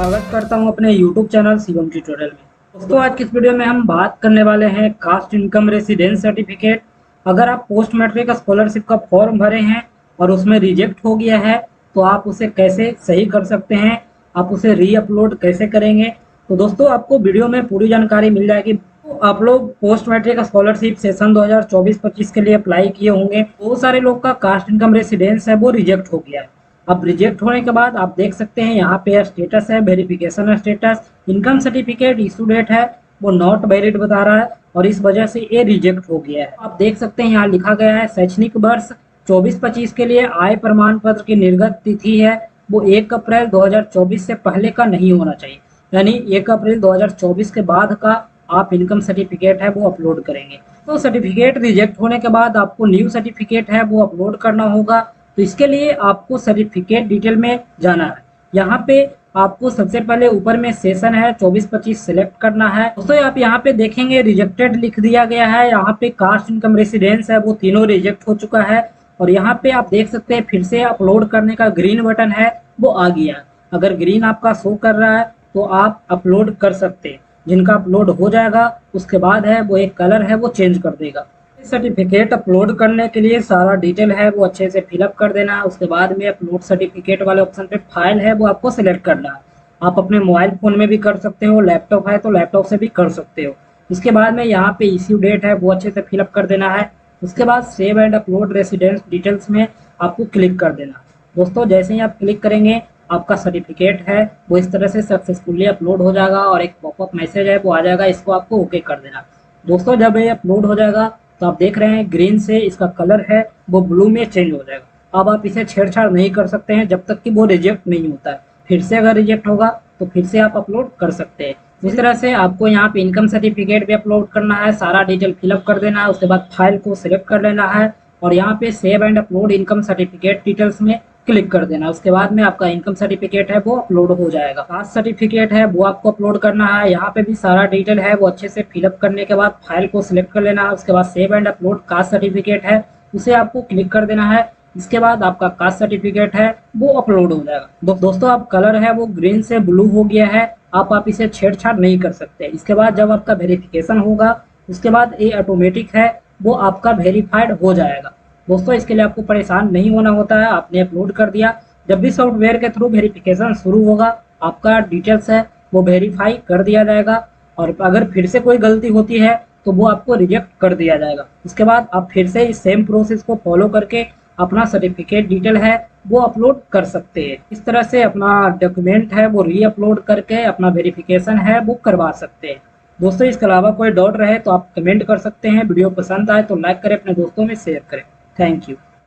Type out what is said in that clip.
स्वागत करता हूं अपने YouTube चैनल शिवम ट्यूटोरियल में। दोस्तों आज की इस वीडियो में हम बात करने वाले हैं कास्ट इनकम रेसिडेंस सर्टिफिकेट। अगर आप पोस्ट मैट्रिक स्कॉलरशिप का फॉर्म भरे हैं और उसमें रिजेक्ट हो गया है तो आप उसे कैसे सही कर सकते हैं, आप उसे री अपलोड कैसे करेंगे। तो दोस्तों आपको वीडियो में पूरी जानकारी मिल जाएगी। तो आप लोग पोस्ट मैट्रिक स्कॉलरशिप सेशन 2024-25 के लिए अप्लाई किए होंगे। बहुत सारे लोग का कास्ट इनकम रेसिडेंस है वो रिजेक्ट हो गया है। अब रिजेक्ट होने के बाद आप देख सकते हैं यहाँ पे स्टेटस है verification status, income certificate issue date है वो नॉट वैलिड बता रहा है और इस वजह से ये रिजेक्ट हो गया है। आप देख सकते हैं यहाँ लिखा गया है शैक्षणिक वर्ष 24-25 के लिए आय प्रमाण पत्र की निर्गत तिथि है वो 1 अप्रैल 2024 से पहले का नहीं होना चाहिए, यानी 1 अप्रैल 2024 के बाद का आप इनकम सर्टिफिकेट है वो अपलोड करेंगे। तो सर्टिफिकेट रिजेक्ट होने के बाद आपको न्यू सर्टिफिकेट है वो अपलोड करना होगा। तो इसके लिए आपको सर्टिफिकेट डिटेल में जाना है। यहाँ पे आपको सबसे पहले ऊपर में सेशन है 24-25 सिलेक्ट करना है। दोस्तों आप यहाँ पे देखेंगे रिजेक्टेड लिख दिया गया है। यहाँ पे कास्ट इनकम रेसिडेंस है वो तीनों रिजेक्ट हो चुका है और यहाँ पे आप देख सकते हैं फिर से अपलोड करने का ग्रीन बटन है वो आ गया। अगर ग्रीन आपका शो कर रहा है तो आप अपलोड कर सकते हैं। जिनका अपलोड हो जाएगा उसके बाद है वो एक कलर है वो चेंज कर देगा। सर्टिफिकेट अपलोड करने के लिए सारा डिटेल है वो अच्छे से फिलअप कर देना है। उसके बाद में अपलोड सर्टिफिकेट वाले ऑप्शन पे फाइल है वो आपको सिलेक्ट करना है। आप अपने मोबाइल फोन में भी कर सकते हो, लैपटॉप है तो लैपटॉप से भी कर सकते हो। इसके बाद में यहाँ पे इश्यू डेट है वो अच्छे से फिलअप कर देना है। उसके बाद save and upload residence details में आपको क्लिक कर देना। दोस्तों जैसे ही आप क्लिक करेंगे आपका सर्टिफिकेट है वो इस तरह से सक्सेसफुली अपलोड हो जाएगा और एक पॉपअप मैसेज है वो आ जाएगा, इसको आपको ओके कर देना। दोस्तों जब ये अपलोड हो जाएगा तो आप देख रहे हैं ग्रीन से इसका कलर है वो ब्लू में चेंज हो जाएगा। अब आप इसे छेड़छाड़ नहीं कर सकते हैं जब तक कि वो रिजेक्ट नहीं होता है। फिर से अगर रिजेक्ट होगा तो फिर से आप अपलोड कर सकते हैं। इस तरह से आपको यहाँ पे इनकम सर्टिफिकेट भी अपलोड करना है, सारा डिटेल फिलअप कर देना है। उसके बाद फाइल को सिलेक्ट कर लेना है और यहाँ पे save and upload income certificate details में क्लिक कर देना। उसके बाद में आपका इनकम सर्टिफिकेट है वो अपलोड हो जाएगा। कास्ट सर्टिफिकेट है वो आपको अपलोड करना है। यहाँ पे भी सारा डिटेल है वो अच्छे से फिलअप करने के बाद फाइल को सिलेक्ट कर लेना है। उसके बाद save and upload caste certificate है उसे आपको क्लिक कर देना है। इसके बाद आपका कास्ट सर्टिफिकेट है वो अपलोड हो जाएगा। दोस्तों आप कलर है वो ग्रीन से ब्लू हो गया है, आप इसे छेड़छाड़ नहीं कर सकते। इसके बाद जब आपका वेरिफिकेशन होगा उसके बाद ये ऑटोमेटिक है वो आपका वेरीफाइड हो जाएगा। दोस्तों इसके लिए आपको परेशान नहीं होना होता है, आपने अपलोड कर दिया। जब भी सॉफ्टवेयर के थ्रू वेरिफिकेशन शुरू होगा आपका डिटेल्स है वो वेरीफाई कर दिया जाएगा और अगर फिर से कोई गलती होती है तो वो आपको रिजेक्ट कर दिया जाएगा। उसके बाद आप फिर से इस सेम प्रोसेस को फॉलो करके अपना सर्टिफिकेट डिटेल है वो अपलोड कर सकते हैं। इस तरह से अपना डॉक्यूमेंट है वो री अपलोड करके अपना वेरिफिकेशन है वो करवा सकते हैं। दोस्तों इसके अलावा कोई डाउट रहे तो आप कमेंट कर सकते हैं। वीडियो पसंद आए तो लाइक करें, अपने दोस्तों में शेयर करें। Thank you.